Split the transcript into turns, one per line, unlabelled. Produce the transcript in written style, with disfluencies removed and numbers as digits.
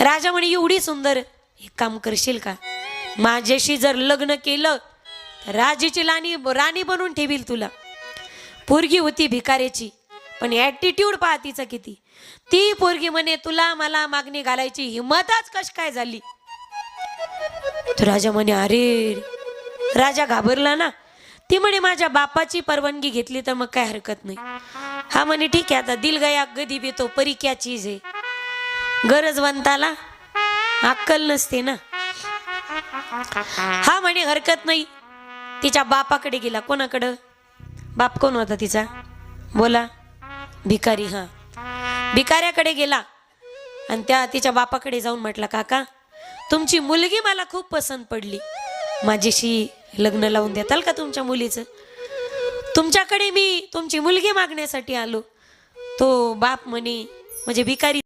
राजा म्हणे एवढी सुंदर, एक काम करशील का, माझ्याशी जर लग्न केलं तर राजाची राणी बनवून ठेवील तुला. पोरगी होती भिकाऱ्याची, पण ॲटिट्यूड पहा तिचा किती. ती पोरगी म्हणे तुला मला मागणी घालायची हिंमतच कश काय झाली. तो राजा म्हणे अरे, राजा घाबरला ना. ती म्हणे माझ्या बापाची परवानगी घेतली तर मग काय हरकत नाही. हा म्हणे ठीक आहे, आता दिल गया गदी भी तो परी क्या चीज आहे. गरजवंताला अक्कल नसते ना. हा म्हणे हरकत नाही. तिच्या बापाकडे गेला. कोणाकडं? बाप कोण होता तिचा? बोला. भिकारी. हा, भिकाऱ्याकडे गेला आणि त्या तिच्या बापाकडे जाऊन म्हटला, काका तुमची मुलगी मला खूप पसंत पडली, माझ्याशी लग्न लावून देताल का तुमच्या मुलीचं? तुमच्याकडे मी तुमची मुलगी मागण्यासाठी आलो. तो बाप म्हणे, म्हणजे भिकारी